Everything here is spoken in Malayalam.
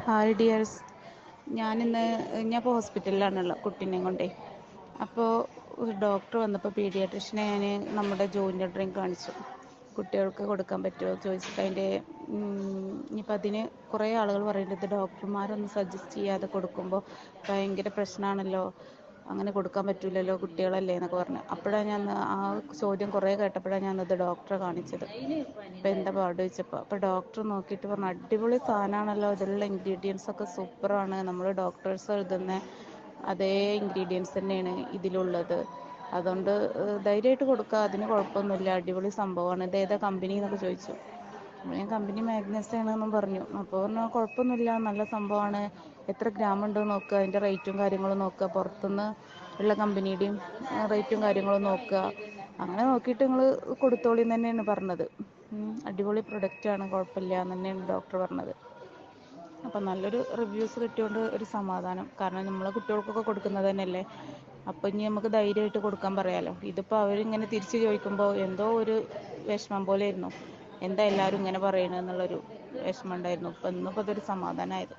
Hi dears. ഞാനിന്ന് ഞാനിപ്പോൾ ഹോസ്പിറ്റലിലാണുള്ളത് കുട്ടീനെയും കൊണ്ടേ. അപ്പോൾ ഒരു ഡോക്ടർ വന്നപ്പോൾ പീഡിയാട്രിഷനെ ഞാൻ നമ്മുടെ ജോയിൻ്റ് കാണിച്ചു. കുട്ടികൾക്ക് കൊടുക്കാൻ പറ്റുമോ ചോദിച്ചിട്ട് അതിൻ്റെ ഇനിയിപ്പോൾ അതിന് കുറേ ആളുകൾ പറയുന്നത് ഡോക്ടർമാരൊന്നും സജസ്റ്റ് ചെയ്യാതെ കൊടുക്കുമ്പോൾ ഭയങ്കര പ്രശ്നമാണല്ലോ, അങ്ങനെ കൊടുക്കാൻ പറ്റില്ലല്ലോ, കുട്ടികളല്ലേ എന്നൊക്കെ പറഞ്ഞു. അപ്പോഴാണ് ഞാൻ ആ ചോദ്യം കുറേ കേട്ടപ്പോഴാണ് ഞാനത് ഡോക്ടറെ കാണിച്ചത്. അപ്പോൾ എന്താ പാട് ചോദിച്ചപ്പോൾ അപ്പോൾ ഡോക്ടർ നോക്കിയിട്ട് പറഞ്ഞു, അടിപൊളി സാധനമാണല്ലോ, ഇതിലുള്ള ഇൻഗ്രീഡിയൻസ് ഒക്കെ സൂപ്പറാണ്, നമ്മൾ ഡോക്ടേഴ്സ് എഴുതുന്ന അതേ ഇൻഗ്രീഡിയൻസ് തന്നെയാണ് ഇതിലുള്ളത്, അതുകൊണ്ട് ധൈര്യമായിട്ട് കൊടുക്കുക, അതിന് കുഴപ്പമൊന്നുമില്ല, അടിപൊളി സംഭവമാണ്, ഇത് ഏതാ കമ്പനി എന്നൊക്കെ ചോദിച്ചു. അപ്പോൾ ഞാൻ കമ്പനി മാഗ്നസ് ആണെന്നും പറഞ്ഞു. അപ്പോൾ പറഞ്ഞു കുഴപ്പമൊന്നുമില്ല, നല്ല സംഭവമാണ്, എത്ര ഗ്രാം ഉണ്ടെന്ന് നോക്കുക, അതിൻ്റെ റേറ്റും കാര്യങ്ങളും നോക്കുക, പുറത്തുനിന്ന് ഉള്ള കമ്പനിയുടെയും റേറ്റും കാര്യങ്ങളും നോക്കുക, അങ്ങനെ നോക്കിയിട്ട് നിങ്ങൾ കൊടുത്തോളി എന്ന് തന്നെയാണ് പറഞ്ഞത്. അടിപൊളി പ്രൊഡക്റ്റാണ്, കുഴപ്പമില്ല എന്ന് തന്നെയാണ് ഡോക്ടർ പറഞ്ഞത്. അപ്പം നല്ലൊരു റിവ്യൂസ് കിട്ടിയോണ്ട് ഒരു സമാധാനം. കാരണം നമ്മളെ കുട്ടികൾക്കൊക്കെ കൊടുക്കുന്നത് തന്നെയല്ലേ, അപ്പോൾ ഇനി നമുക്ക് ധൈര്യമായിട്ട് കൊടുക്കാൻ പറയാമല്ലോ. ഇതിപ്പോൾ അവരിങ്ങനെ തിരിച്ച് ചോദിക്കുമ്പോൾ എന്തോ ഒരു വിഷമം പോലെ ആയിരുന്നു, എന്താ എല്ലാവരും ഇങ്ങനെ പറയണമെന്നുള്ളൊരു വിഷമം ഉണ്ടായിരുന്നു. ഇപ്പം ഇന്നിപ്പോൾ അതൊരു സമാധാനമായത്.